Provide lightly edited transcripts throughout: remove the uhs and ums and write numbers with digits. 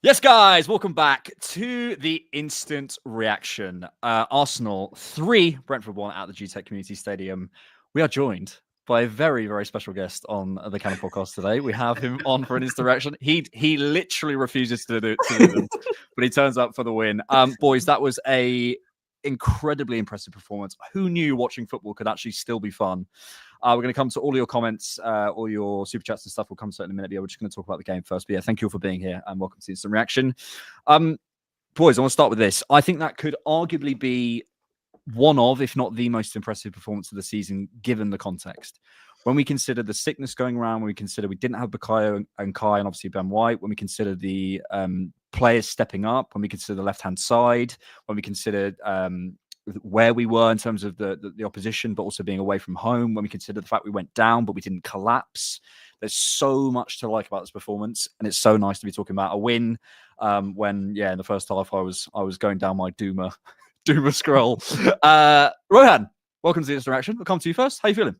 Yes, guys, welcome back to the instant reaction. Arsenal 3, Brentford 1 at the G-Tech Community Stadium. We are joined by a very, very special guest on the Cannon podcast today. We have him on for an instant reaction. He literally refuses to do them, but he turns up for the win. Boys, that was a incredibly impressive performance. Who knew watching football could actually still be fun? We're going to come to all your comments, all your super chats and stuff. We'll come to it in a minute. But we're just going to talk about the game first. But yeah, thank you all for being here and welcome to Instant Reaction. Boys, I want to start with this. I think that could arguably be one of, if not the most impressive performance of the season, given the context. When we consider the sickness going around, when we consider we didn't have Bukayo and Kai and obviously Ben White, when we consider the players stepping up, when we consider the left-hand side, when we consider where we were in terms of the opposition, but also being away from home, when we consider the fact we went down, but we didn't collapse. There's so much to like about this performance, and it's so nice to be talking about a win when, in the first half, I was going down my Doomer scroll. Rohan, welcome to the interaction. We'll come to you first. How you feeling?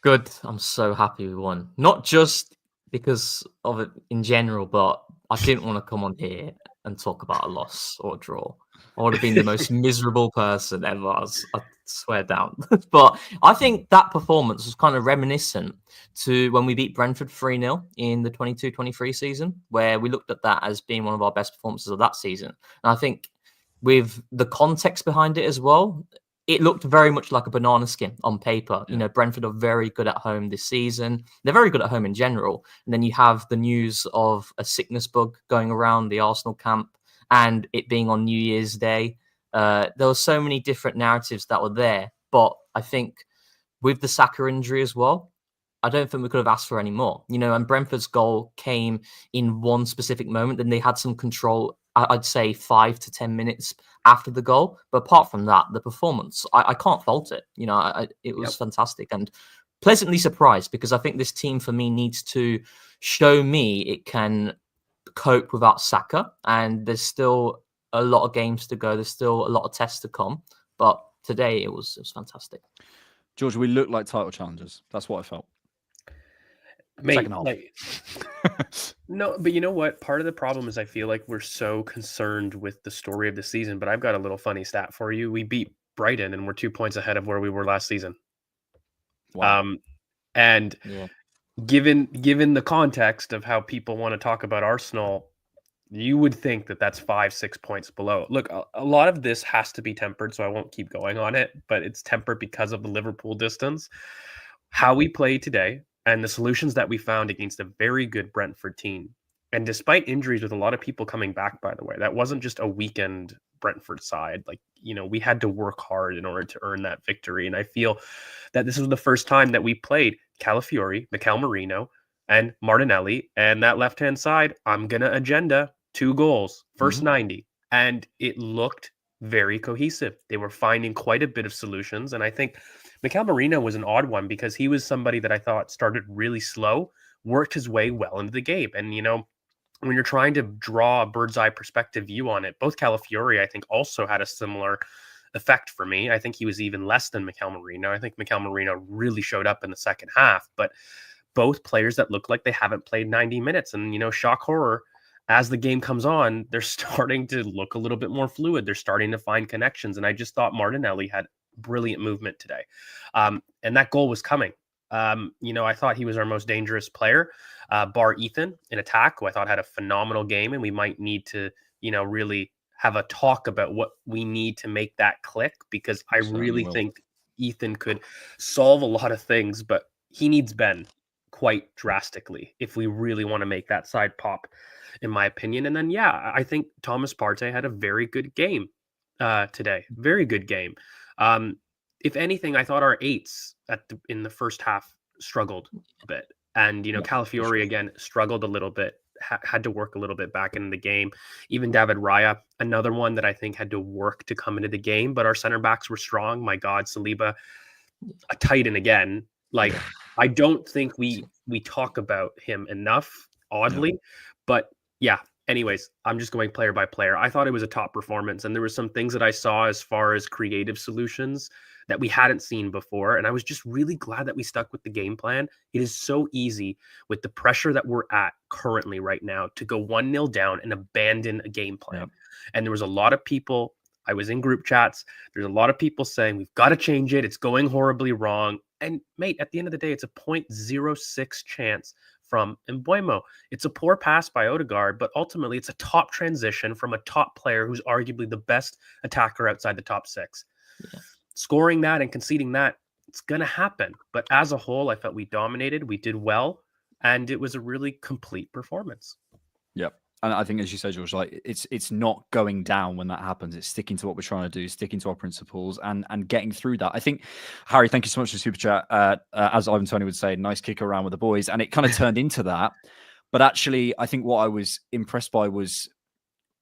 Good. I'm so happy we won. Not just because of it in general, but I didn't want to come on here and talk about a loss or a draw. I would have been the most miserable person ever. I swear down. But I think that performance was kind of reminiscent to when we beat Brentford 3-0 in the 22-23 season, where we looked at that as being one of our best performances of that season. And I think with the context behind it as well, it looked very much like a banana skin on paper. Yeah. You know, Brentford are very good at home this season. They're very good at home in general. And then you have the news of a sickness bug going around the Arsenal camp and it being on New Year's Day. There were so many different narratives that were there. But I think with the Saka injury as well, I don't think we could have asked for any more. You know, and Brentford's goal came in one specific moment. Then they had some control, I'd say 5 to 10 minutes after the goal. But apart from that, the performance, I can't fault it. You know, it was fantastic and pleasantly surprised because I think this team for me needs to show me it can cope without Saka. And there's still a lot of games to go. There's still a lot of tests to come. But today it was fantastic. George, we look like title challengers. That's what I felt. Mate, no, but you know what? Part of the problem is I feel like we're so concerned with the story of the season, but I've got a little funny stat for you. We beat Brighton and we're 2 points ahead of where we were last season. Wow. Given the context of how people want to talk about Arsenal, you would think that that's 5-6 points below. Look, a lot of this has to be tempered, so I won't keep going on it, but it's tempered because of the Liverpool distance. How we play today and the solutions that we found against a very good Brentford team. And despite injuries with a lot of people coming back, by the way, that wasn't just a weekend Brentford side. Like, you know, we had to work hard in order to earn that victory. And I feel that this was the first time that we played Calafiori, Merino, and Martinelli. And that left-hand side, I'm going to agenda 2 goals, first 90. And it looked very cohesive. They were finding quite a bit of solutions. And I think Merino was an odd one because he was somebody that I thought started really slow, worked his way well into the game. And, you know, when you're trying to draw a bird's eye perspective view on it, both Calafiori, I think, also had a similar effect for me. I think he was even less than Merino. I think Merino really showed up in the second half, but both players that look like they haven't played 90 minutes. And, you know, shock horror, as the game comes on, they're starting to look a little bit more fluid. They're starting to find connections. And I just thought Martinelli had brilliant movement today. And that goal was coming. You know, I thought he was our most dangerous player, bar Ethan in attack, who I thought had a phenomenal game. And we might need to, you know, really have a talk about what we need to make that click, because I really think Ethan could solve a lot of things, but he needs Ben quite drastically if we really want to make that side pop, in my opinion. And then, I think Thomas Partey had a very good game today. Very good game. If anything, I thought our 8s in the first half struggled a bit. And, you know, Calafiori, again, struggled a little bit, had to work a little bit back into the game. Even David Raya, another one that I think had to work to come into the game. But our center backs were strong. My God, Saliba, a titan again. Like, I don't think we talk about him enough, oddly. But, anyways, I'm just going player by player. I thought it was a top performance, and there were some things that I saw as far as creative solutions that we hadn't seen before. And I was just really glad that we stuck with the game plan. It is so easy with the pressure that we're at currently right now to go 1-0 down and abandon a game plan. Yep. And there was a lot of people, I was in group chats, there's a lot of people saying, we've got to change it. It's going horribly wrong. And mate, at the end of the day, it's a 0.06 chance from Mbeumo. It's a poor pass by Odegaard, but ultimately it's a top transition from a top player who's arguably the best attacker outside the top 6. Yeah. Scoring that and conceding that, it's going to happen. But as a whole, I felt we dominated, we did well, and it was a really complete performance. Yep. And I think, as you said, George, like it's not going down when that happens. It's sticking to what we're trying to do, sticking to our principles, and getting through that. I think, Harry, thank you so much for the super chat. As Ivan Tony would say, nice kick around with the boys, and it kind of turned into that. But actually, I think what I was impressed by was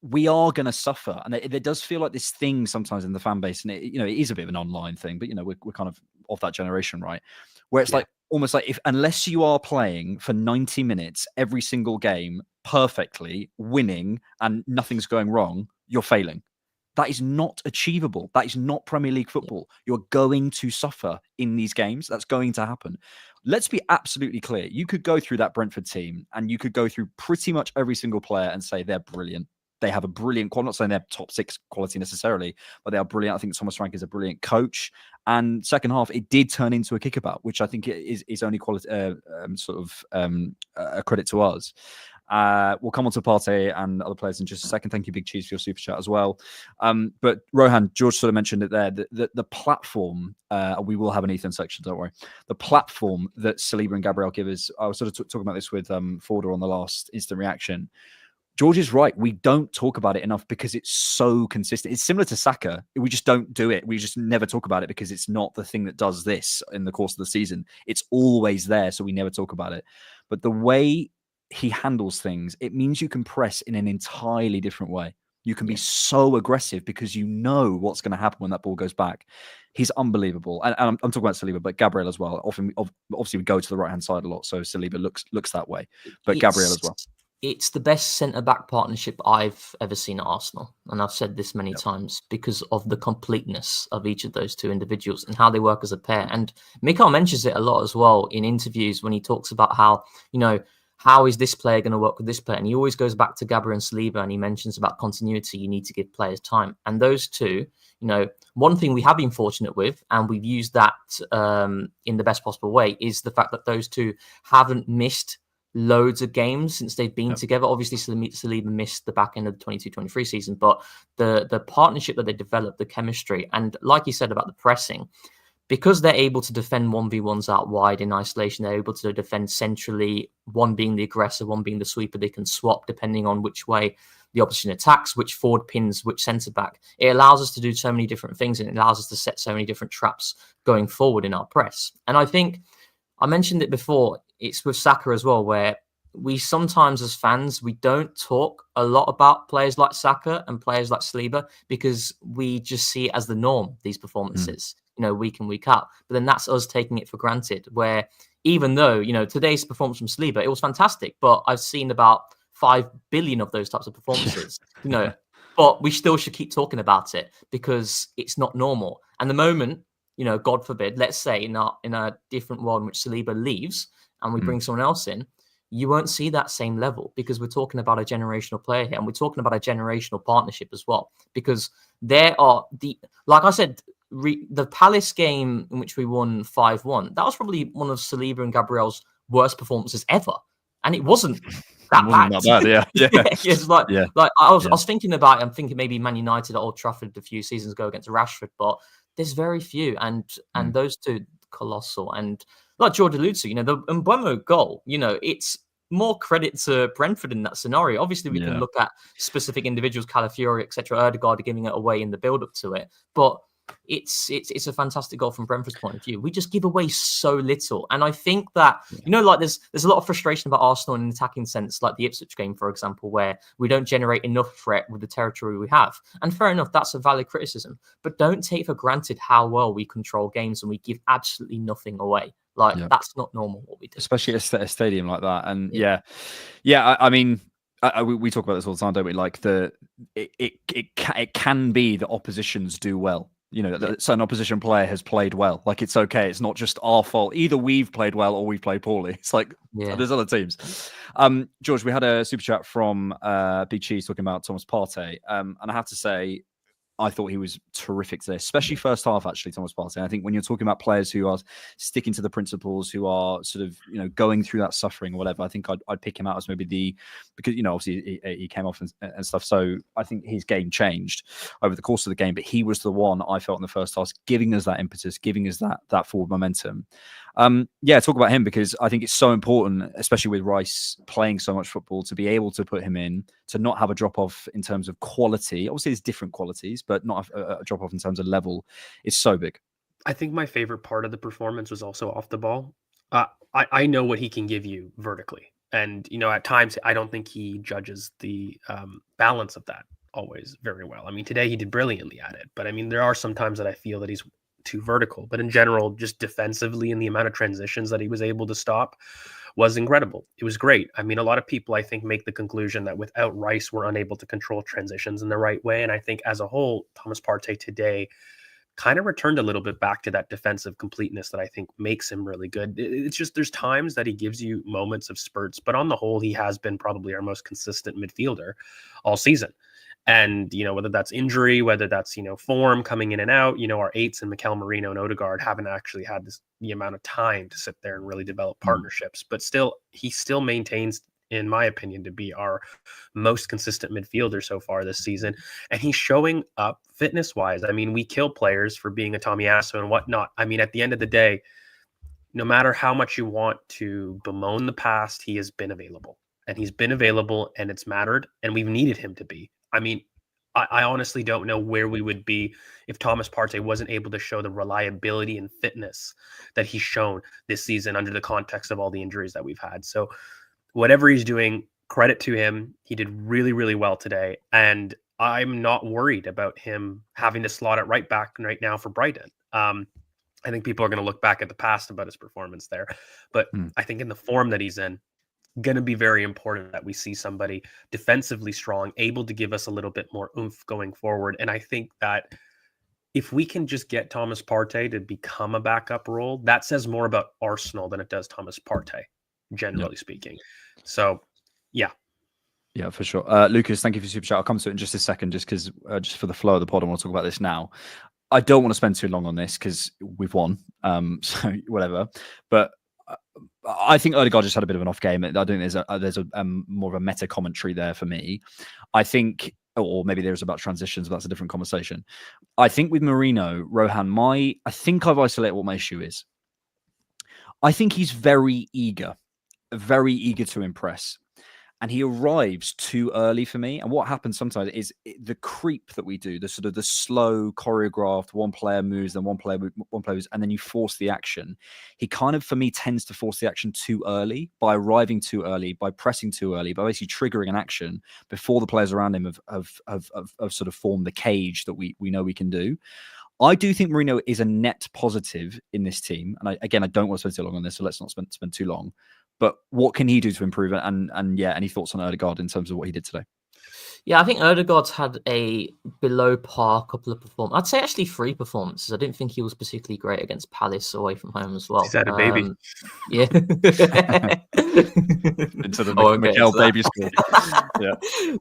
we are going to suffer, and there does feel like this thing sometimes in the fan base, and it is a bit of an online thing, but we're kind of that generation, right? Where it's like almost like unless you are playing for 90 minutes every single game perfectly, winning, and nothing's going wrong, you're failing. That is not achievable. That is not Premier League football. You're going to suffer in these games. That's going to happen. Let's be absolutely clear. You could go through that Brentford team and you could go through pretty much every single player and say they're brilliant. They have a brilliant quality. I'm not saying they're top 6 quality necessarily, but they are brilliant. I think Thomas Frank is a brilliant coach. And second half, it did turn into a kickabout, which I think is only quality, a credit to us. We'll come on to Partey and other players in just a second. Thank you, Big Cheese, for your super chat as well. But Rohan, George sort of mentioned it there. The platform, we will have an Ethan section, don't worry. The platform that Saliba and Gabriel give us, I was sort of talking about this with Forder on the last instant reaction. George is right. We don't talk about it enough because it's so consistent. It's similar to Saka. We just don't do it. We just never talk about it because it's not the thing that does this in the course of the season. It's always there, so we never talk about it. But the way he handles things, it means you can press in an entirely different way. You can be so aggressive because you know what's going to happen when that ball goes back. He's unbelievable. And I'm talking about Saliba, but Gabriel as well. Obviously, we go to the right-hand side a lot, so Saliba looks that way. But Gabriel as well. It's the best centre-back partnership I've ever seen at Arsenal. And I've said this many times because of the completeness of each of those two individuals and how they work as a pair. And Mikel mentions it a lot as well in interviews when he talks about how, how is this player going to work with this player? And he always goes back to Gabriel and Saliba and he mentions about continuity. You need to give players time. And those two, one thing we have been fortunate with, and we've used that in the best possible way, is the fact that those two haven't missed loads of games since they've been together. Obviously, Saliba missed the back end of the 22-23 season, but the partnership that they developed, the chemistry, and like you said about the pressing, because they're able to defend 1v1s out wide in isolation, they're able to defend centrally, one being the aggressor, one being the sweeper. They can swap depending on which way the opposition attacks, which forward pins, which centre-back. It allows us to do so many different things, and it allows us to set so many different traps going forward in our press. And I think, I mentioned it before, it's with Saka as well, where we sometimes as fans, we don't talk a lot about players like Saka and players like Saliba because we just see it as the norm, these performances, week in, week out. But then that's us taking it for granted, where even though, today's performance from Saliba, it was fantastic, but I've seen about 5 billion of those types of performances, but we still should keep talking about it because it's not normal. And the moment, God forbid, let's say in a different world in which Saliba leaves and we bring someone else in, you won't see that same level because we're talking about a generational player here and we're talking about a generational partnership as well. Because there are like I said, the Palace game in which we won 5-1, that was probably one of Saliba and Gabriel's worst performances ever. And it wasn't that bad. Not bad, yeah. It's like I was thinking about it. I'm thinking maybe Man United at Old Trafford a few seasons ago against Rashford, but there's very few, and those two colossal. And like George alludes to, the Mbeumo goal, it's more credit to Brentford in that scenario. Obviously, we can look at specific individuals, Calafiori, etc., Odegaard giving it away in the build-up to it, but it's a fantastic goal from Brentford's point of view. We just give away so little, and I think that like there's a lot of frustration about Arsenal in an attacking sense, like the Ipswich game, for example, where we don't generate enough threat with the territory we have. And fair enough, that's a valid criticism, but don't take for granted how well we control games and we give absolutely nothing away. That's not normal what we do, especially at a stadium like that. And I mean, we talk about this all the time, don't we? Like it can be that oppositions do well. You know, that certain opposition player has played well. Like, it's okay. It's not just our fault. Either we've played well or we've played poorly. It's like there's other teams. George, we had a super chat from Big Cheese talking about Thomas Partey. And I have to say, I thought he was terrific today, especially first half, actually, Thomas Partey. I think when you're talking about players who are sticking to the principles, who are sort of, going through that suffering or whatever, I think I'd pick him out as maybe because, obviously he came off and stuff. So I think his game changed over the course of the game, but he was the one I felt in the first half, giving us that impetus, giving us that forward momentum. Talk about him, because I think it's so important, especially with Rice playing so much football, to be able to put him in, to not have a drop off in terms of quality. Obviously, there's different qualities, but not a drop off in terms of level. It's so big. I think my favorite part of the performance was also off the ball. I know what he can give you vertically, and at times I don't think he judges the balance of that always very well. I mean, today he did brilliantly at it, but I mean, there are some times that I feel that he's too vertical, but in general, just defensively, and the amount of transitions that he was able to stop was incredible. It was great. I mean, a lot of people, I think, make the conclusion that without Rice, we're unable to control transitions in the right way. And I think as a whole, Thomas Partey today kind of returned a little bit back to that defensive completeness that I think makes him really good. It's just, there's times that he gives you moments of spurts, but on the whole, he has been probably our most consistent midfielder all season. And, whether that's injury, whether that's, form coming in and out, our eights and Merino and Odegaard haven't actually had the amount of time to sit there and really develop partnerships. But still, he still maintains, in my opinion, to be our most consistent midfielder so far this season. And he's showing up fitness-wise. I mean, we kill players for being a Tomiyasu and whatnot. I mean, at the end of the day, no matter how much you want to bemoan the past, he has been available. And he's been available, and it's mattered, and we've needed him to be. I mean, I honestly don't know where we would be if Thomas Partey wasn't able to show the reliability and fitness that he's shown this season under the context of all the injuries that we've had. So whatever he's doing, credit to him. He did really, really well today. And I'm not worried about him having to slot it right back right now for Brighton. I think people are going to look back at the past about his performance there. But I think in the form that he's in, going to be very important that we see somebody defensively strong, able to give us a little bit more oomph going forward. And I think that if we can just get Thomas Partey to become a backup role, that says more about Arsenal than it does Thomas Partey, generally speaking. So, yeah. Yeah, for sure. Lucas, thank you for the super chat. I'll come to it in just a second, just because, just for the flow of the pod, I want to talk about this now. I don't want to spend too long on this because we've won. So whatever. But I think Odegaard just had a bit of an off game. I think there's a more of a meta commentary there for me. I think, or maybe there's about transitions, but that's a different conversation. I think with Merino, Rohan, I think I've isolated what my issue is. I think he's very eager to impress. And he arrives too early for me. And what happens sometimes is the creep that we do, the sort of the slow choreographed, one player moves, then one player moves, and then you force the action. He kind of, for me, tends to force the action too early by arriving too early, by pressing too early, by basically triggering an action before the players around him have sort of formed the cage that we know we can do. I do think Merino is a net positive in this team. And I don't want to spend too long on this, so let's not spend too long. But what can he do to improve it? And yeah, any thoughts on Odegaard in terms of what he did today? Yeah, I think Odegaard's had a below par couple of performances. I'd say actually 3 performances. I didn't think he was particularly great against Palace away from home as well. He's had a baby. Yeah. Into the Miguel baby school. Yeah.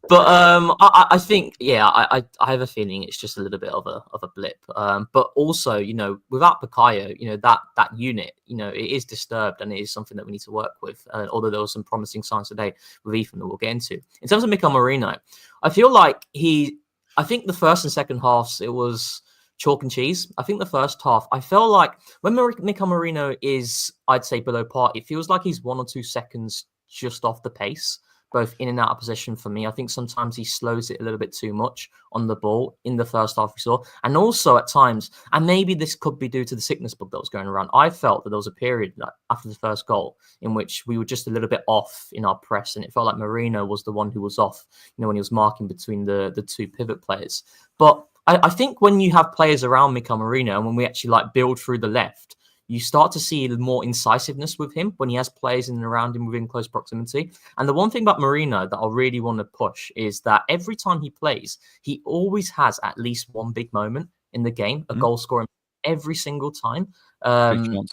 But I think, I have a feeling it's just a little bit of a blip. But also, without Bukayo, that unit, it is disturbed, and it is something that we need to work with. Although there were some promising signs today with Ethan that we'll get into. In terms of Miguel Merino, I feel like I think the first and second halves, it was chalk and cheese. I think the first half, I felt like when Miguel Merino is, I'd say, below par, it feels like he's 1 or 2 seconds just off the pace, both in and out of position for me. I think sometimes he slows it a little bit too much on the ball in the first half we saw. And also at times, and maybe this could be due to the sickness bug that was going around, I felt that there was a period after the first goal in which we were just a little bit off in our press. And it felt like Merino was the one who was off, when he was marking between the 2 pivot players. But I think when you have players around Miguel Merino, and when we actually build through the left, you start to see more incisiveness with him when he has players in and around him within close proximity. And the one thing about Merino that I really want to push is that every time he plays, he always has at least one big moment in the game, a goal scoring every single time. And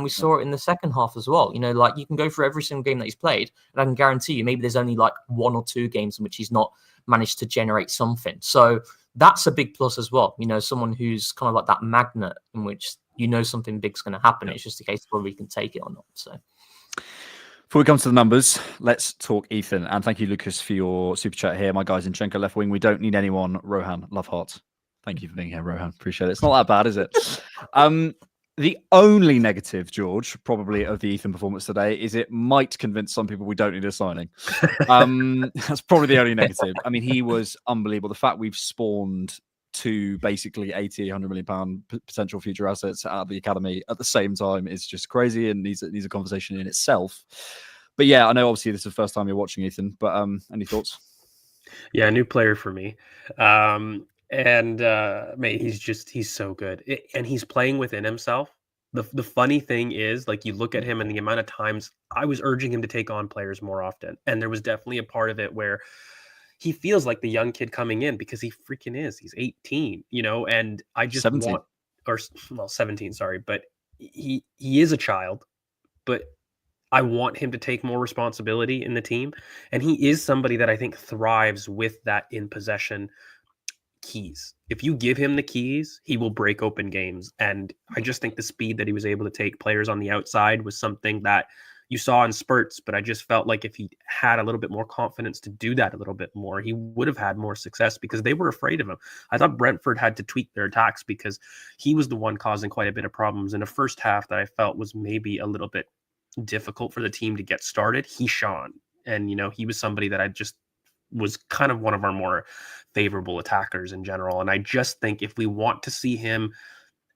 we saw it in the second half as well. You know, like you can go through every single game that he's played, and I can guarantee you maybe there's only like 1 or 2 games in which he's not managed to generate something. So that's a big plus as well. You know, someone who's kind of like that magnet in which something big's going to happen. It's just a case of whether we can take it or not. So before we come to the numbers, let's talk Ethan. And thank you, Lucas, for your super chat here. My guys in Zinchenko left wing. We don't need anyone. Rohan, love hearts. Thank you for being here, Rohan. Appreciate it. It's not that bad, is it? The only negative, George, probably of the Ethan performance today is it might convince some people we don't need a signing. That's probably the only negative. I mean, he was unbelievable. The fact we've spawned 2 basically 80, 100 million pound potential future assets out of the academy at the same time is just crazy and needs a conversation in itself. But yeah, I know obviously this is the first time you're watching Ethan, but any thoughts? Yeah, new player for me. Mate, he's so good. And he's playing within himself. The funny thing is, like, you look at him and the amount of times I was urging him to take on players more often. And there was definitely a part of it where he feels like the young kid coming in because he freaking is. He's 18, you know, and I just 17. 17, sorry. But he is a child, but I want him to take more responsibility in the team. And he is somebody that I think thrives with that in possession keys. If you give him the keys, he will break open games. And I just think the speed that he was able to take players on the outside was something that you saw in spurts, but I just felt like if he had a little bit more confidence to do that a little bit more, he would have had more success because they were afraid of him. I thought Brentford had to tweak their attacks because he was the one causing quite a bit of problems in the first half that I felt was maybe a little bit difficult for the team to get started. He shone. And, you know, he was somebody that I just was kind of one of our more favorable attackers in general. And I just think if we want to see him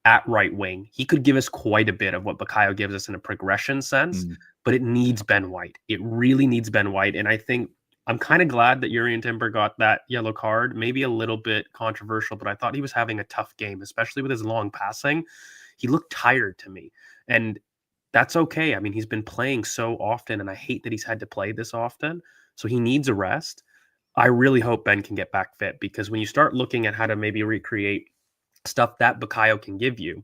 at right wing, he could give us quite a bit of what Bukayo gives us in a progression sense, but it needs Ben White. It really needs Ben White. And I think I'm kind of glad that Jurrien Timber got that yellow card, maybe a little bit controversial, but I thought he was having a tough game, especially with his long passing. He looked tired to me. And that's okay. I mean, he's been playing so often, and I hate that he's had to play this often. So he needs a rest. I really hope Ben can get back fit because when you start looking at how to maybe recreate stuff that Bukayo can give you,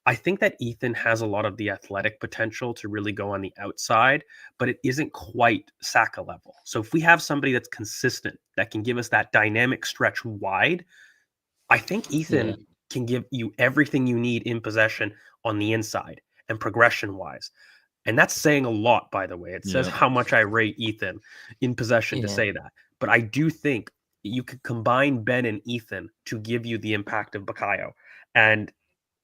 I think that Ethan has a lot of the athletic potential to really go on the outside, but it isn't quite Saka level. So if we have somebody that's consistent, that can give us that dynamic stretch wide, I think Ethan can give you everything you need in possession on the inside and progression-wise. And that's saying a lot, by the way. It says how much I rate Ethan in possession to say that. But I do think you could combine Ben and Ethan to give you the impact of Bukayo. And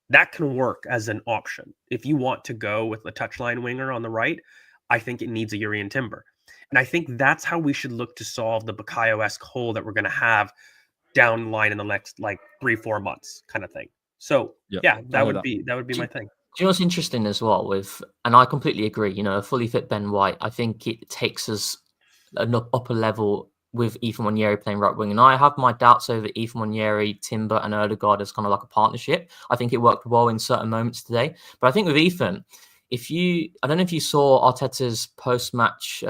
that can work as an option. If you want to go with a touchline winger on the right, I think it needs a Jurrien Timber. And I think that's how we should look to solve the Bukayo-esque hole that we're going to have down the line in the next like 3-4 months kind of thing. So that would be my thing. Do you know what's interesting as well and I completely agree, you know, a fully fit Ben White, I think it takes us an upper level with Ethan Nwaneri playing right wing. And I have my doubts over Ethan Nwaneri, Timber and Odegaard as kind of like a partnership. I think it worked well in certain moments today. But I think with Ethan, I don't know if you saw Arteta's post-match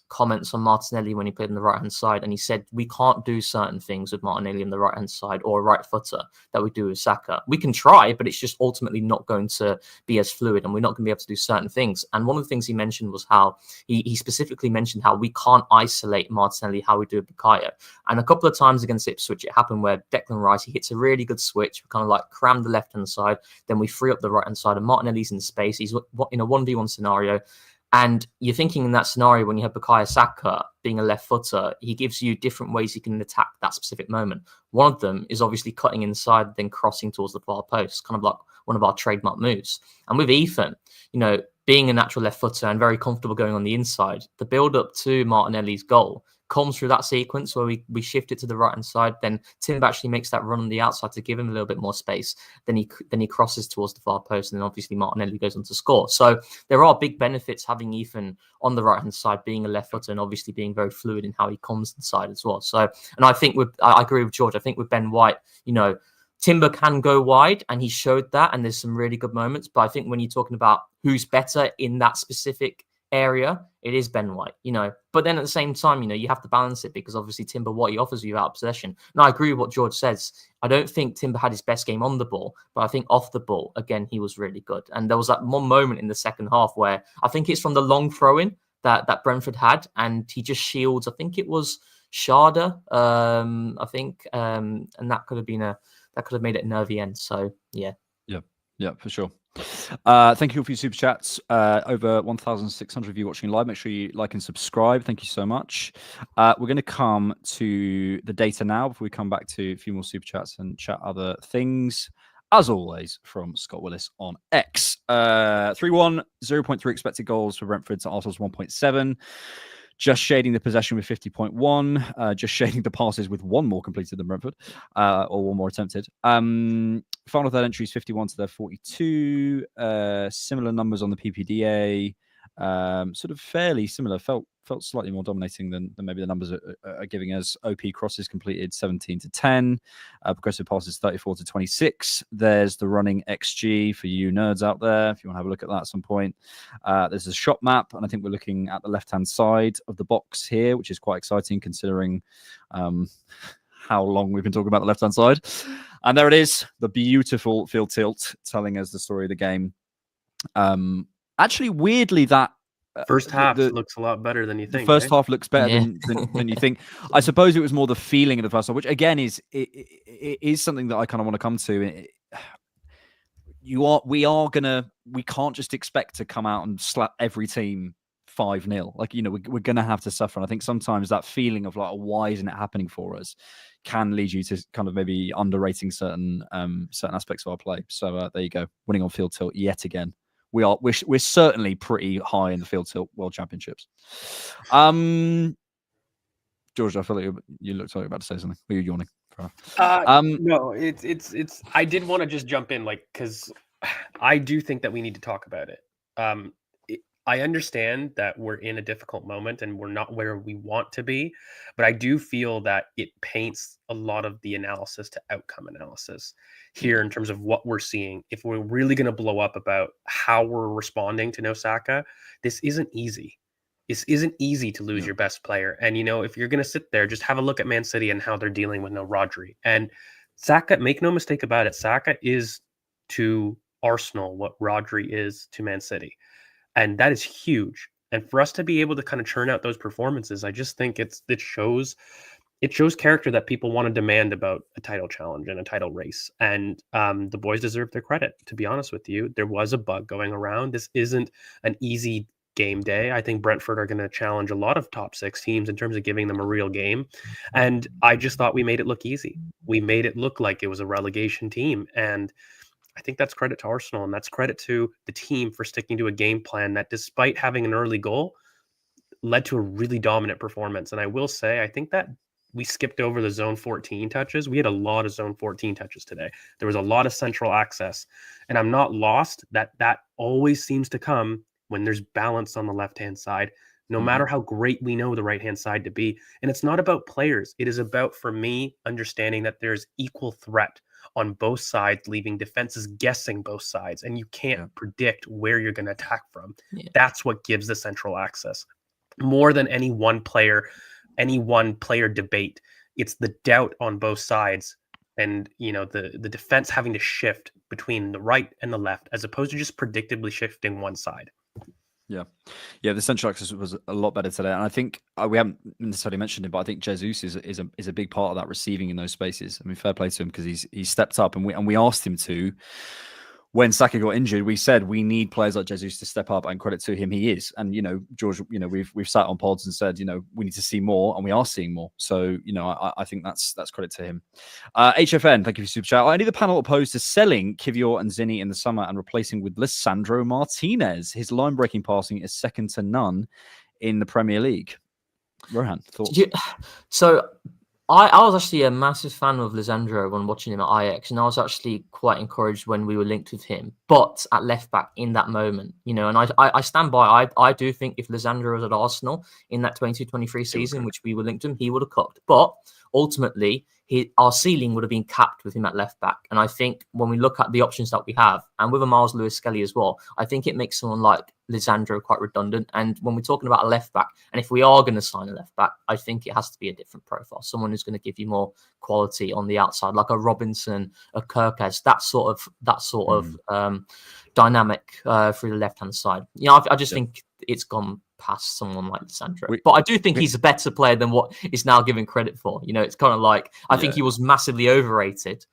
comments on Martinelli when he played on the right-hand side, and he said we can't do certain things with Martinelli on the right-hand side or a right footer that we do with Saka. We can try, but it's just ultimately not going to be as fluid, and we're not going to be able to do certain things. And one of the things he mentioned was how he specifically mentioned how we can't isolate Martinelli how we do with Bukayo. And a couple of times against Ipswich, it happened where Declan Rice, he hits a really good switch. We kind of like cram the left-hand side, then we free up the right-hand side, and Martinelli's in space. He's in a 1v1 scenario. And you're thinking in that scenario, when you have Bukayo Saka being a left footer, he gives you different ways you can attack that specific moment. One of them is obviously cutting inside, then crossing towards the far post, kind of like one of our trademark moves. And with Ethan, you know, being a natural left footer and very comfortable going on the inside, the build up to Martinelli's goal comes through that sequence where we shift it to the right hand side. Then Tim actually makes that run on the outside to give him a little bit more space. Then he crosses towards the far post, and then obviously Martinelli goes on to score. So there are big benefits having Ethan on the right hand side, being a left footer, and obviously being very fluid in how he comes inside as well. So, and I think I agree with George. I think with Ben White, you know, Timber can go wide, and he showed that, and there's some really good moments. But I think when you're talking about who's better in that specific area, it is Ben White, But then at the same time, you have to balance it, because obviously Timber, what he offers you out of possession. And I agree with what George says. I don't think Timber had his best game on the ball, but I think off the ball, again, he was really good. And there was that one moment in the second half where I think it's from the long throw-in that Brentford had, and he just shields, I think it was Sharda, and that could have made it a nervy end. So yeah, for sure. Thank you all for your super chats. Over 1,600 of you watching live. Make sure you like and subscribe. Thank you so much. We're going to come to the data now before we come back to a few more super chats and chat other things. As always, from Scott Willis on X. 3-1, 0.3 expected goals for Brentford to Arsenal's 1.7. Just shading the possession with 50.1. Just shading the passes with one more completed than Brentford, or one more attempted. Final third entries 51 to their 42. Similar numbers on the PPDA. Sort of fairly similar. Felt slightly more dominating than maybe the numbers are giving us. OP crosses completed 17 to 10. Progressive passes 34 to 26. There's the running XG for you nerds out there, if you want to have a look at that at some point. There's a shot map, and I think we're looking at the left-hand side of the box here, which is quite exciting considering how long we've been talking about the left-hand side. And there it is, the beautiful field tilt telling us the story of the game. Actually, weirdly, that first half looks a lot better than you think. The first half looks better than you think. I suppose it was more the feeling of the first half, which again is something that I kind of want to come to. We can't just expect to come out and slap every team 5-0. Like, we're gonna have to suffer. And I think sometimes that feeling of like, why isn't it happening for us, can lead you to kind of maybe underrating certain aspects of our play. So there you go, winning on field tilt yet again. We're certainly pretty high in the field tilt World Championships. George, I feel like you looked like you're about to say something. Were you yawning? No, it's. I did want to just jump in, because I do think that we need to talk about it. I understand that we're in a difficult moment and we're not where we want to be, but I do feel that it paints a lot of the analysis to outcome analysis here in terms of what we're seeing. If we're really going to blow up about how we're responding to no Saka, this isn't easy. This isn't easy to lose your best player. And, if you're going to sit there, just have a look at Man City and how they're dealing with no Rodri. And Saka, make no mistake about it, Saka is to Arsenal what Rodri is to Man City. And that is huge. And for us to be able to kind of churn out those performances, I just think it shows character that people want to demand about a title challenge and a title race. And the boys deserve their credit, to be honest with you. There was a bug going around. This isn't an easy game day. I think Brentford are going to challenge a lot of top 6 teams in terms of giving them a real game. And I just thought we made it look easy. We made it look like it was a relegation team. And I think that's credit to Arsenal, and that's credit to the team for sticking to a game plan that, despite having an early goal, led to a really dominant performance. And I will say, I think that we skipped over the zone 14 touches. We had a lot of zone 14 touches today. There was a lot of central access, and I'm not lost that always seems to come when there's balance on the left-hand side, no matter how great we know the right-hand side to be. And it's not about players. It is about, for me, understanding that there's equal threat on both sides, leaving defenses guessing both sides, and you can't predict where you're going to attack from. That's what gives the central access more than any one player debate. It's the doubt on both sides, and the defense having to shift between the right and the left as opposed to just predictably shifting one side. Yeah, the central access was a lot better today, and I think we haven't necessarily mentioned it, but I think Jesus is a big part of that, receiving in those spaces. I mean, fair play to him, because he's stepped up, and we asked him to. When Saka got injured, we said we need players like Jesus to step up, and credit to him, he is. And George, we've sat on pods and said, we need to see more, and we are seeing more. So I think that's credit to him. HFN, thank you for super chat. I need the panel opposed to selling Kivior and Zinni in the summer and replacing with Lisandro Martinez. His line-breaking passing is second to none in the Premier League. Rohan, thoughts? I was actually a massive fan of Lisandro when watching him at Ajax, and I was actually quite encouraged when we were linked with him. But at left back in that moment, and I stand by. I do think if Lisandro was at Arsenal in that 22-23 season, which we were linked to him, he would have cooked. But ultimately our ceiling would have been capped with him at left back. And I think when we look at the options that we have, and with a Miles Lewis-Skelly as well, I think it makes someone like Lisandro quite redundant. And when we're talking about a left back, and if we are going to sign a left back, I think it has to be a different profile, someone who's going to give you more quality on the outside, like a Robinson, a Kirkes, that sort of dynamic through the left-hand side. I just think it's gone past someone like Lisandro. But I do think he's a better player than what is now given credit for. It's kind of like, I think he was massively overrated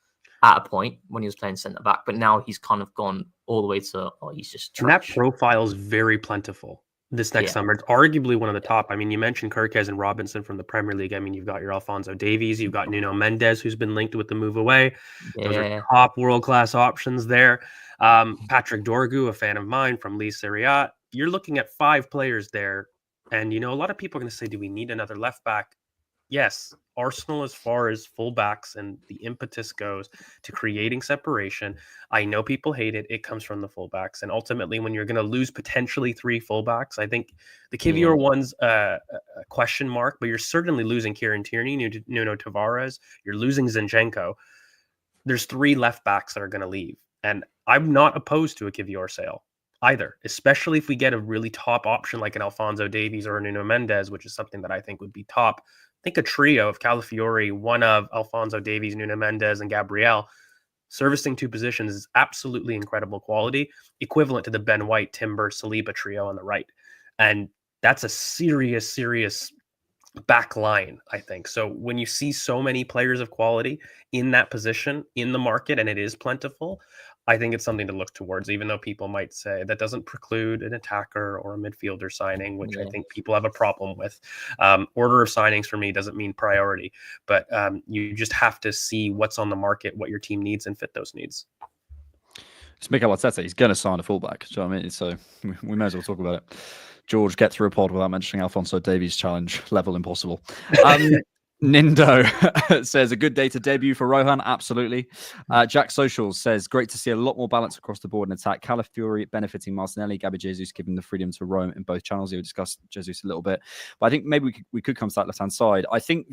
at a point when he was playing centre-back, but now he's kind of gone all the way to, he's just trash. And that profile is very plentiful this next summer. It's arguably one of the top. I mean, you mentioned Kirkes and Robinson from the Premier League. I mean, you've got your Alphonso Davies, you've got Nuno Mendes, who's been linked with the move away. Those are top world-class options there. Patrick Dorgu, a fan of mine from Lee Serie A. You're looking at 5 players there. And, a lot of people are going to say, do we need another left back? Yes, Arsenal, as far as fullbacks and the impetus goes to creating separation, I know people hate it. It comes from the fullbacks. And ultimately, when you're going to lose potentially 3 fullbacks, I think the Kivior one's a question mark, but you're certainly losing Kieran Tierney, Nuno Tavares. You're losing Zinchenko. There's 3 left backs that are going to leave. And I'm not opposed to a Kivior sale either, especially if we get a really top option like an Alphonso Davies or a Nuno Mendes, which is something that I think would be top. I think a trio of Calafiori, one of Alphonso Davies, Nuno Mendes, and Gabriel, servicing 2 positions is absolutely incredible quality, equivalent to the Ben White, Timber, Saliba trio on the right. And that's a serious back line, I think. So when you see so many players of quality in that position in the market, and it is plentiful, I think it's something to look towards, even though people might say that doesn't preclude an attacker or a midfielder signing, which I think people have a problem with. Order of signings for me doesn't mean priority, but you just have to see what's on the market, what your team needs, and fit those needs. It's Mikel Arteta. He's going to sign a fullback. Do you know what I mean? So we may as well talk about it. George, get through a pod without mentioning Alphonso Davies' challenge. Level impossible. Nindo says, a good day to debut for Rohan. Absolutely. Jack Socials says, great to see a lot more balance across the board in attack. Calafiori benefiting Martinelli, Gabby Jesus giving the freedom to roam in both channels. We discussed Jesus a little bit, but I think maybe we could come to that left-hand side. I think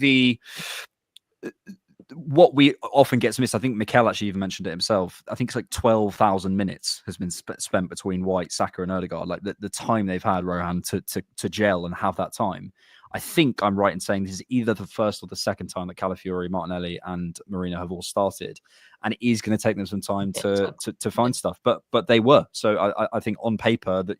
what we often gets missed, I think Mikel actually even mentioned it himself, I think it's like 12,000 minutes has been spent between White, Saka and Odegaard. Like the time they've had, Rohan, to gel and have that time. I think I'm right in saying this is either the first or the second time that Calafiori, Martinelli and Merino have all started. And it is going to take them some time to find stuff. But they were. So I think on paper that,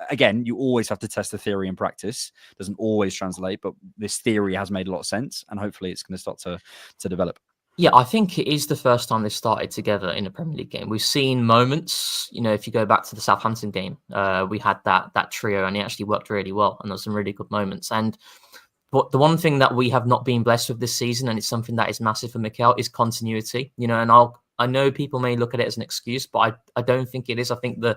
again, you always have to test the theory in practice. Doesn't always translate, but this theory has made a lot of sense. And hopefully it's going to start to develop. Yeah, I think it is the first time they've started together in a Premier League game. We've seen moments, if you go back to the Southampton game, we had that trio and it actually worked really well. And there's some really good moments. And but the one thing that we have not been blessed with this season, and it's something that is massive for Mikel, is continuity. And I know people may look at it as an excuse, but I don't think it is. I think the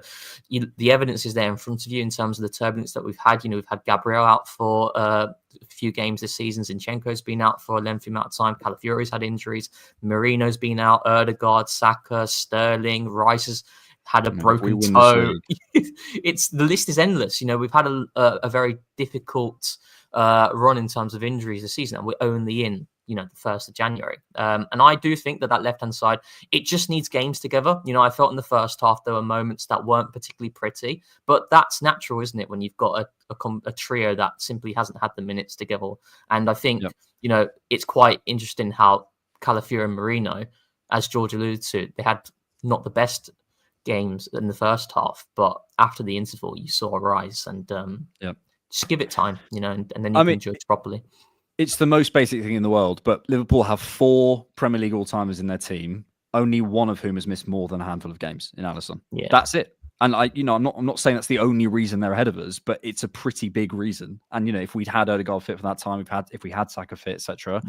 evidence is there in front of you in terms of the turbulence that we've had. We've had Gabriel out for a few games this season. Zinchenko's been out for a lengthy amount of time. Calafiori's had injuries. Marino's been out. Odegaard, Saka, Sterling, Rice has had a broken toe. The list is endless. We've had a very difficult run in terms of injuries this season, and we're only in the 1st of January. And I do think that left-hand side, it just needs games together. I felt in the first half there were moments that weren't particularly pretty, but that's natural, isn't it, when you've got a trio that simply hasn't had the minutes together. And I think, it's quite interesting how Calafiori and Merino, as George alluded to, they had not the best games in the first half, but after the interval, you saw a rise. And just give it time, and then you can judge properly. It's the most basic thing in the world, but Liverpool have 4 Premier League all-timers in their team, only one of whom has missed more than a handful of games in Alisson. Yeah. That's it. And I'm not saying that's the only reason they're ahead of us, but it's a pretty big reason. And if we'd had Odegaard fit for that time, if we had Saka fit, etc.,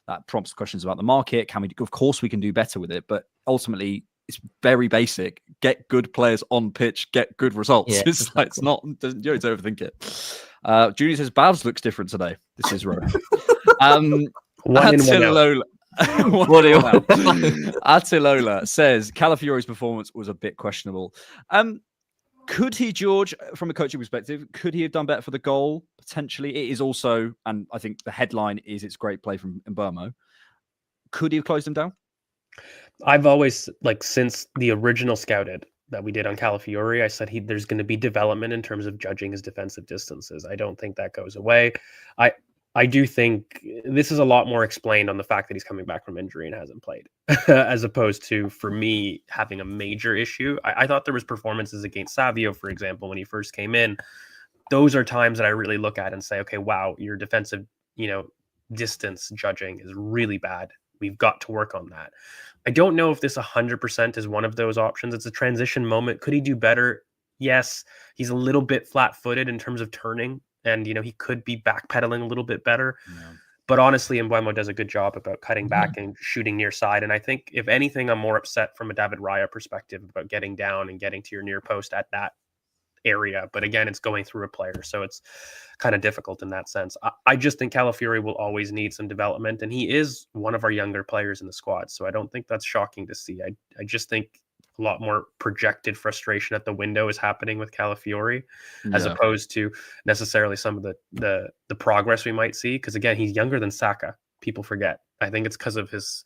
that prompts questions about the market. Of course we can do better with it, but ultimately it's very basic. Get good players on pitch, get good results. Yeah, exactly. It's not, you don't overthink it. Judy says Babs looks different today. This is right. Attilola says Calafiori's performance was a bit questionable. Could he, George, from a coaching perspective, could he have done better for the goal? Potentially. It is also, and I think the headline is it's great play from Mbeumo. Could he have closed him down? I've always, like, since the original scouted that we did on Calafiori, I said there's going to be development in terms of judging his defensive distances. I don't think that goes away. I do think this is a lot more explained on the fact that he's coming back from injury and hasn't played, as opposed to, for me, having a major issue. I thought there was performances against Savio, for example, when he first came in. Those are times that I really look at and say, okay, wow, your defensive, distance judging is really bad. We've got to work on that. I don't know if this 100% is one of those options. It's a transition moment. Could he do better? Yes. He's a little bit flat-footed in terms of turning, and he could be backpedaling a little bit better. Yeah. But honestly, Mbeumo does a good job about cutting back and shooting near side. And I think, if anything, I'm more upset from a David Raya perspective about getting down and getting to your near post at that area. But again, it's going through a player, so it's kind of difficult in that sense. I just think Calafiori will always need some development, and he is one of our younger players in the squad, so I don't think that's shocking to see. I just think a lot more projected frustration at the window is happening with Calafiori, as opposed to necessarily some of the progress we might see, because again, he's younger than Saka. People forget. I think it's because of his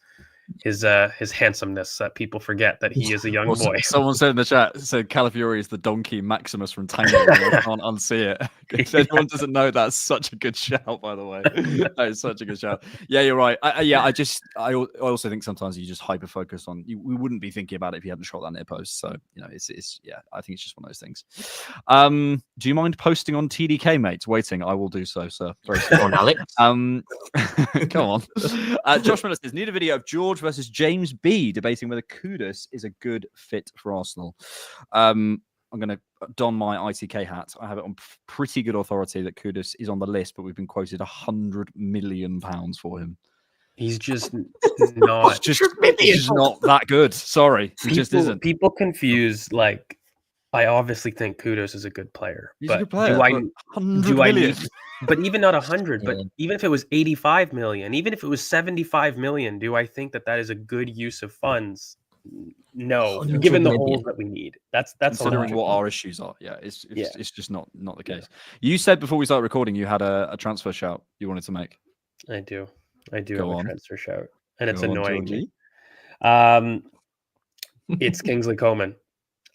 handsomeness that people forget that he is a young boy. Someone said in the chat, said Calafiori is the donkey Maximus from Tango. I can't unsee it. If anyone doesn't know, that's such a good shout, by the way. That is such a good shout. Yeah, you're right. I also think sometimes you just hyper focus on. We wouldn't be thinking about it if you hadn't shot that near post. So it's I think it's just one of those things. Do you mind posting on TDK, mates? Waiting, I will do so, sir. Very soon. On Alex. Come on. Josh Miller says, need a video of George versus James B debating whether Kudus is a good fit for Arsenal. I'm going to don my ITK hat. I have it on pretty good authority that Kudus is on the list, but we've been quoted £100 million for him. He's just not. He's not that good. Sorry, he just isn't. People confuse, like, I obviously think Kudus is a good player. He's but a good player. But even not 100, but even if it was 85 million, even if it was 75 million, do I think that is a good use of funds? No, given the holes that we need. That's considering what our issues are. Yeah, it's just not the case. You said before we started recording you had a transfer shout you wanted to make. I do have a transfer shout, and it's annoying me. It's Kingsley Coman.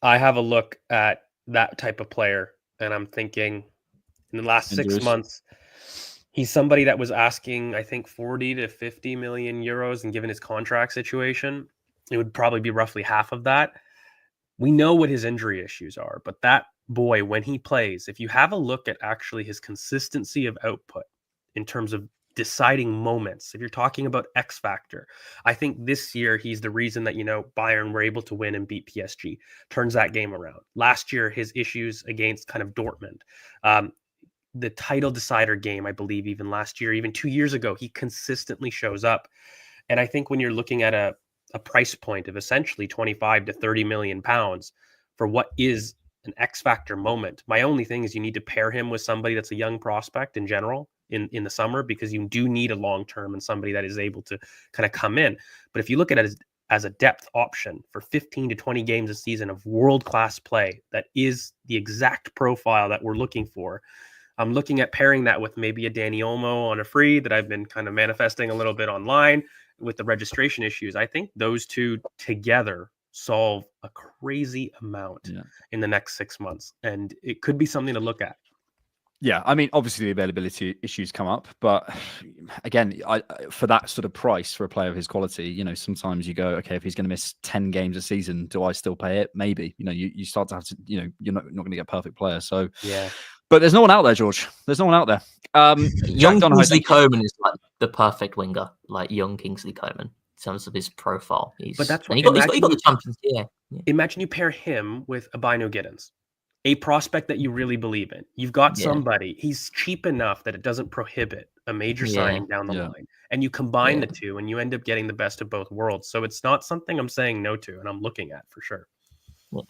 I have a look at that type of player, and I'm thinking, in the last 6 months, he's somebody that was asking, I think, 40 to 50 million euros, and given his contract situation, it would probably be roughly half of that. We know what his injury issues are, but that boy, when he plays, if you have a look at actually his consistency of output in terms of deciding moments, if you're talking about X factor, I think this year he's the reason that Bayern were able to win and beat PSG, turns that game around. Last year, his issues against kind of Dortmund, the title decider game, I believe, even last year, even 2 years ago, he consistently shows up. And I think when you're looking at a price point of essentially 25 to 30 million pounds for what is an X factor moment, my only thing is you need to pair him with somebody that's a young prospect in general in the summer, because you do need a long term and somebody that is able to kind of come in. But if you look at it as a depth option for 15 to 20 games a season of world-class play, that is the exact profile that we're looking for. I'm looking at pairing that with maybe a Dani Olmo on a free that I've been kind of manifesting a little bit online with the registration issues. I think those two together solve a crazy amount in the next 6 months, and it could be something to look at. Yeah, I mean, obviously the availability issues come up, but again, for that sort of price for a player of his quality, sometimes you go, okay, if he's going to miss 10 games a season, do I still pay it? Maybe. You start to have to, you're not going to get a perfect player. So yeah. But there's no one out there, George. There's no one out there. Young Kingsley Coman is like the perfect winger, like young Kingsley Coman in terms of his profile. But that's what he got the Champions. Yeah. Imagine you pair him with Abino Giddens, a prospect that you really believe in. You've got somebody. He's cheap enough that it doesn't prohibit a major signing down the line. And you combine the two, and you end up getting the best of both worlds. So it's not something I'm saying no to, and I'm looking at for sure. Yeah.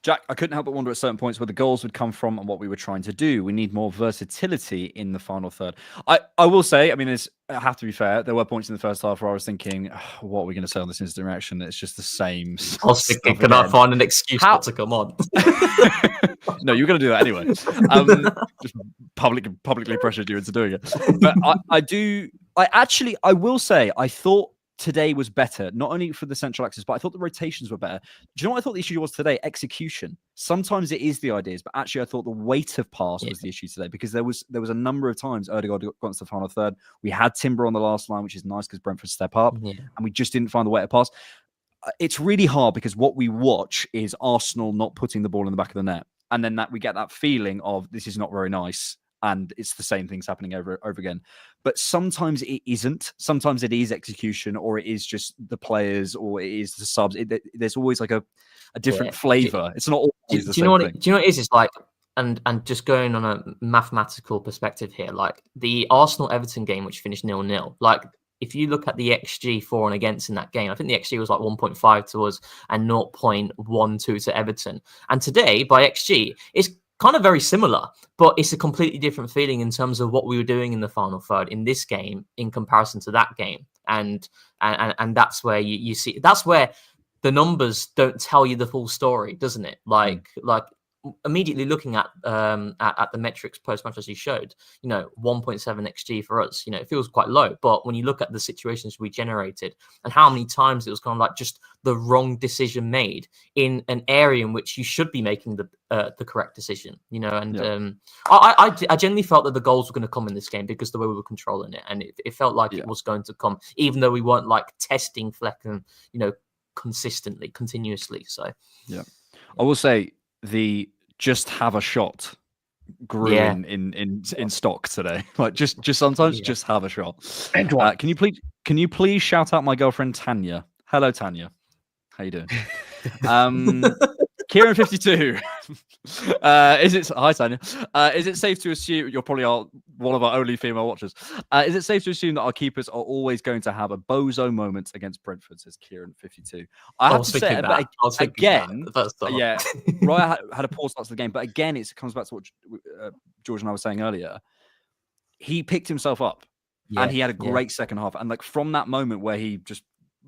Jack, I couldn't help but wonder at certain points where the goals would come from and what we were trying to do. We need more versatility in the final third. I will say, I mean, I have to be fair, there were points in the first half where I was thinking, what are we going to say on this instant reaction? It's just the same. I was thinking, can I find an excuse not to come on? No, you're going to do that anyway. Just publicly pressured you into doing it. But I do I will say, I thought today was better, not only for the central axis, but I thought the rotations were better. Do you know what I thought the issue was today? Execution. Sometimes it is the ideas, but actually I thought the weight of pass was the issue today, because there was a number of times Odegaard got into the final third. We had Timber on the last line, which is nice because Brentford step up, and we just didn't find the weight of pass. It's really hard because what we watch is Arsenal not putting the ball in the back of the net, and then we get that feeling of this is not very nice. And it's the same things happening over again. But sometimes it isn't. Sometimes it is execution, or it is just the players, or it is the subs. There's always like a different flavour. It's not always the same thing. Do you know what it is? It's like, and just going on a mathematical perspective here, like the Arsenal-Everton game, which finished 0-0, like if you look at the XG for and against in that game, I think the XG was like 1.5 to us and 0.12 to Everton. And today, by XG, it's kind of very similar, but it's a completely different feeling in terms of what we were doing in the final third in this game in comparison to that game. And that's where you see, that's where the numbers don't tell you the full story, doesn't it? Like immediately looking at the metrics post-match, as you showed, 1.7 XG for us, it feels quite low. But when you look at the situations we generated and how many times it was kind of like just the wrong decision made in an area in which you should be making the correct decision, I genuinely felt that the goals were going to come in this game because the way we were controlling it, and it felt like it was going to come, even though we weren't like testing Flecken, continuously. So I will say the just have a shot grew in stock today. Like just sometimes just have a shot. Can you please shout out my girlfriend Tanya? Hello Tanya, how you doing? Kieran 52. Hi Tanya. Is it safe to assume you're probably one of our only female watchers? Is it safe to assume that our keepers are always going to have a bozo moment against Brentford? Says Kieran 52. I have to say, but again, Raya had a poor start to the game, but again, it comes back to what George and I were saying earlier. He picked himself up, and he had a great second half, and like from that moment where he just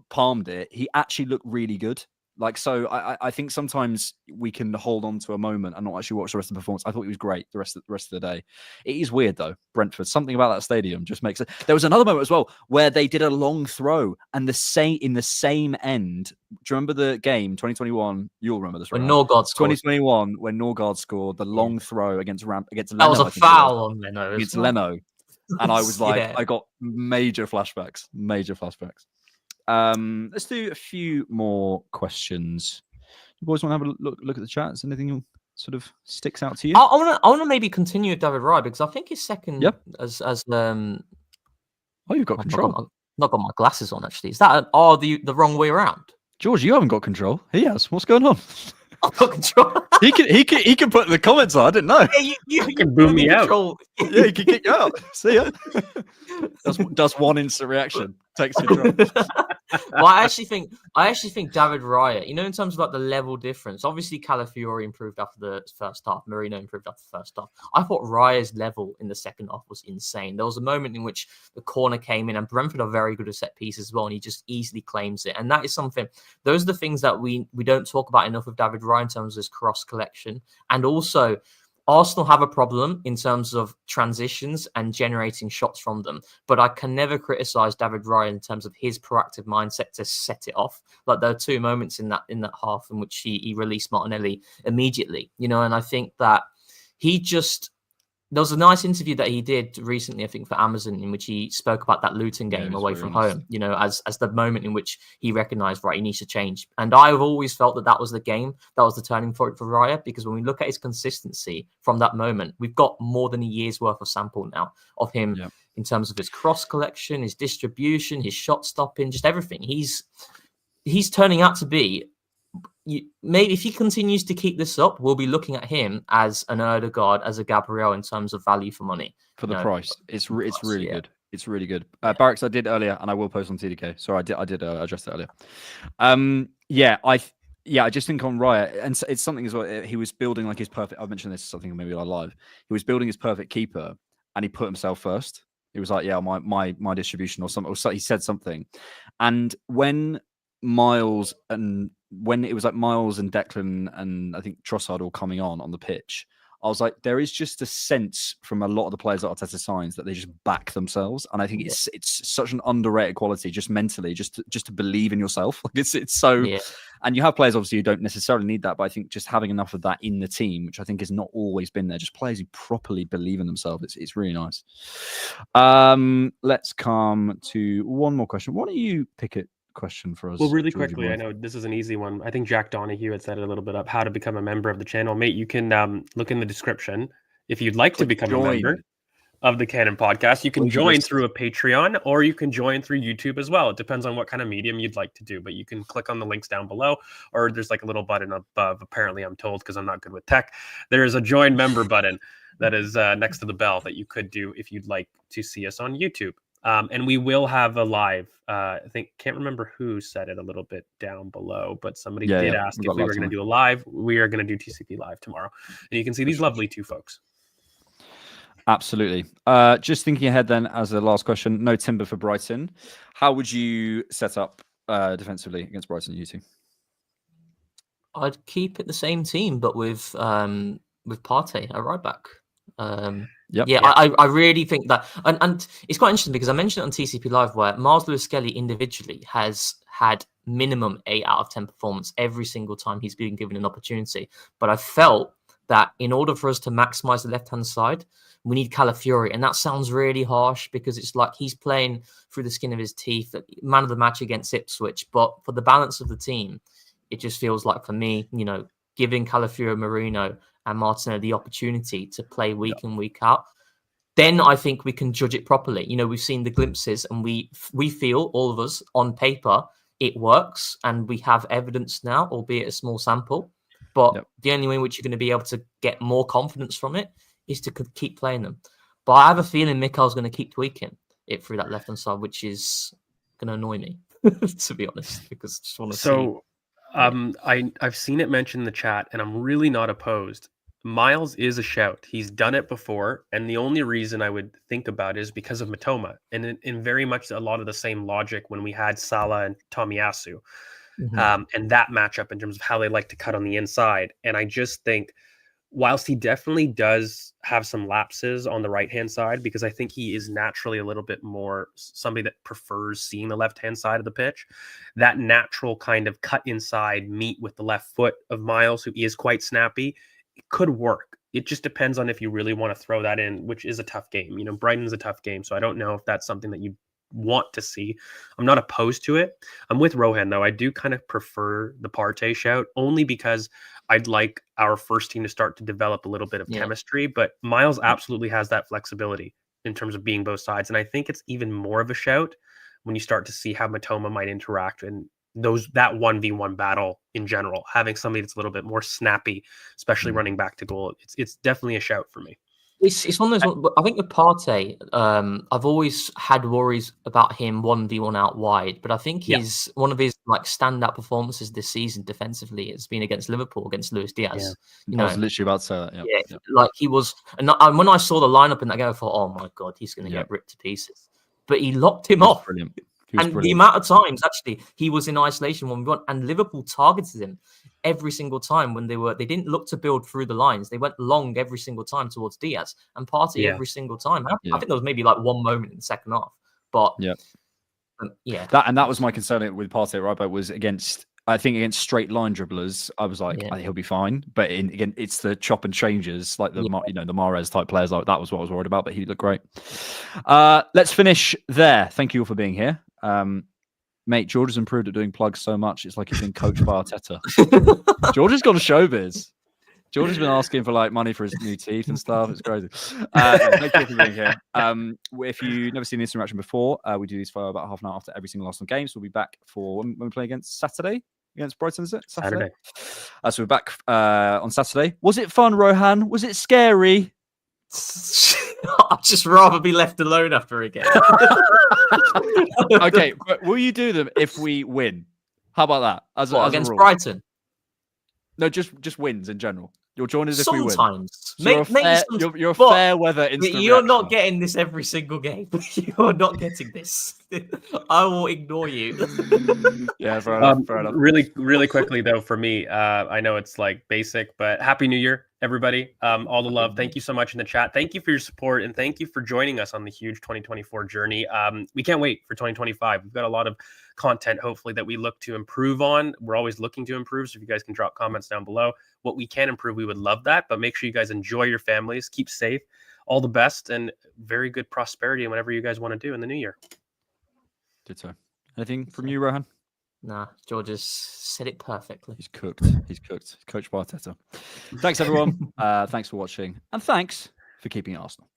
palmed it, he actually looked really good. Like, so I think sometimes we can hold on to a moment and not actually watch the rest of the performance. I thought he was great the rest of the day. It is weird though, Brentford. Something about that stadium just makes it. There was another moment as well where they did a long throw and in the same end. Do you remember the game 2021? You'll remember this, right? When Norgard scored. 2021, when Norgard scored the long throw against Leno. That was a foul on Leno. Against Leno. And I was like, I got major flashbacks. Let's do a few more questions. You boys want to have a look at the chat? Is anything sort of sticks out to you? I want to maybe continue with David Raya because I think his second as oh, you've got control. I've not got my glasses on actually. Is that the wrong way around? George, you haven't got control. He has. What's going on? I've got control. he can put in the comments on. I didn't know. Yeah, you can boom me out. Yeah, he can kick you out. See ya. Does one instant reaction. Takes control. Well, I actually think David Raya, in terms of like the level difference, obviously Calafiori improved after the first half, Merino improved after the first half. I thought Raya's level in the second half was insane. There was a moment in which the corner came in and Brentford are very good at set pieces as well, and he just easily claims it. And that is something, those are the things that we don't talk about enough with David Raya in terms of his cross collection. And also, Arsenal have a problem in terms of transitions and generating shots from them, but I can never criticize David Raya in terms of his proactive mindset to set it off. Like there are two moments in that half in which he released Martinelli immediately, and I think that there was a nice interview that he did recently, I think, for Amazon, in which he spoke about that Luton game away from home, as the moment in which he recognised, right, he needs to change. And I've always felt that was the game, that was the turning point for Raya, because when we look at his consistency from that moment, we've got more than a year's worth of sample now of him in terms of his cross collection, his distribution, his shot stopping, just everything. He's turning out to be, maybe if he continues to keep this up, we'll be looking at him as an Odegaard, as a Gabriel in terms of value for money. For the price. It's really good. It's really good. Barracks, I did earlier, and I will post on TDK. Sorry, I did address it earlier. I just think on Raya, and it's something as well, he was building like his perfect, I mentioned this something maybe live. He was building his perfect keeper, and he put himself first. He was like, my distribution or something, or so he said something. And when Miles and Declan and I think Trossard all coming on the pitch, I was like, there is just a sense from a lot of the players that Arteta signs that they just back themselves, and I think it's such an underrated quality, just mentally, just to believe in yourself. Like it's so, and you have players obviously who don't necessarily need that, but I think just having enough of that in the team, which I think has not always been there, just players who properly believe in themselves, it's really nice. Let's come to one more question. Why don't you pick it? Question for us. Well, really quickly, I know this is an easy one. I think Jack Donahue had set it a little bit up, how to become a member of the channel. Mate, you can look in the description if you'd like to become a member of the Cannon Podcast. You can join through a Patreon, or you can join through YouTube as well. It depends on what kind of medium you'd like to do, but you can click on the links down below, or there's like a little button above. Apparently, I'm told, because I'm not good with tech, there is a join member button that is next to the bell that you could do if you'd like to see us on YouTube. And we will have a live. I can't remember who said it a little bit down below, but somebody did ask if we were going to do a live. We are going to do TCP live tomorrow, and you can see these lovely two folks. Absolutely. Just thinking ahead then, as the last question, no Timber for Brighton. How would you set up defensively against Brighton, you two? I'd keep it the same team, but with Partey at right back. I really think that, and it's quite interesting because I mentioned it on TCP Live where Miles Lewis-Skelly individually has had minimum 8 out of 10 performance every single time he's been given an opportunity. But I felt that in order for us to maximize the left-hand side, we need Calafiori. And that sounds really harsh because it's like he's playing through the skin of his teeth, man of the match against Ipswich. But for the balance of the team, it just feels like, for me, giving Calafiori, Merino and Martinelli the opportunity to play week in, week out, then I think we can judge it properly. We've seen the glimpses and we feel, all of us, on paper, it works. And we have evidence now, albeit a small sample. But the only way in which you're going to be able to get more confidence from it is to keep playing them. But I have a feeling Mikel's going to keep tweaking it through that left-hand side, which is going to annoy me, to be honest, because I just want to see. I've seen it mentioned in the chat, and I'm really not opposed. Miles is a shout. He's done it before, and the only reason I would think about it is because of Mitoma, and in very much a lot of the same logic when we had Salah and Tomiyasu, and that matchup in terms of how they like to cut on the inside. And I just think, whilst he definitely does have some lapses on the right-hand side, because I think he is naturally a little bit more somebody that prefers seeing the left-hand side of the pitch, that natural kind of cut inside meet with the left foot of Miles, who is quite snappy, it could work. It just depends on if you really want to throw that in, which is a tough game. Brighton's a tough game, so I don't know if that's something that you want to see. I'm not opposed to it. I'm with Rohan, though. I do kind of prefer the Partey shout, only because I'd like our first team to start to develop a little bit of chemistry, but Miles absolutely has that flexibility in terms of being both sides. And I think it's even more of a shout when you start to see how Mitoma might interact and that 1v1 battle in general, having somebody that's a little bit more snappy, especially running back to goal. It's definitely a shout for me. It's one of those. I think with Partey, I've always had worries about him 1v1 out wide, but I think one of his standout performances this season defensively has been against Liverpool, against Luis Diaz. I was literally about to say that. Like he was, and when I saw the lineup in that game, I thought, oh my god, he's going to get ripped to pieces. But he locked him off. Brilliant. The amount of times actually he was in isolation 1v1, and Liverpool targeted him every single time when they didn't look to build through the lines. They went long every single time towards Diaz and Partey every single time. I think there was maybe one moment in the second half, but that was my concern with Partey, right? But was against straight line dribblers, I was like, I think he'll be fine. But again, it's the chop and changes, like the Mahrez type players. Like that was what I was worried about. But he looked great. Let's finish there. Thank you all for being here. Mate, George has improved at doing plugs so much. It's like he's been coached by Arteta. George has gone to showbiz. George has been asking for money for his new teeth and stuff. It's crazy. Thank you for being here. If you've never seen this interaction before, we do these for about half an hour after every single Arsenal game. So we'll be back for when we play against Saturday against Brighton. Is it Saturday? So we're back on Saturday. Was it fun, Rohan? Was it scary? I'd just rather be left alone after a game. Okay, but will you do them if we win? How about that? As against Brighton? No, just wins in general. You'll join us if we win. Sometimes. You're a fair weather instant You're not getting this every single game. You're not getting this. I will ignore you. Yeah, fair enough. Really, really quickly, though, for me, I know it's basic, but Happy New Year, everybody. All the love. Thank you so much in the chat. Thank you for your support, and thank you for joining us on the huge 2024 journey. We can't wait for 2025. We've got a lot of content, hopefully, that we look to improve on. We're always looking to improve, so if you guys can drop comments down below what we can improve, we would love that. But make sure you guys enjoy your families, keep safe, all the best, and very good prosperity in whatever you guys want to do in the new year. Did so. Anything from you, Rohan? Nah, George has said it perfectly. He's cooked. He's cooked. Coach Arteta. Thanks, everyone. Thanks for watching. And thanks for keeping it Arsenal.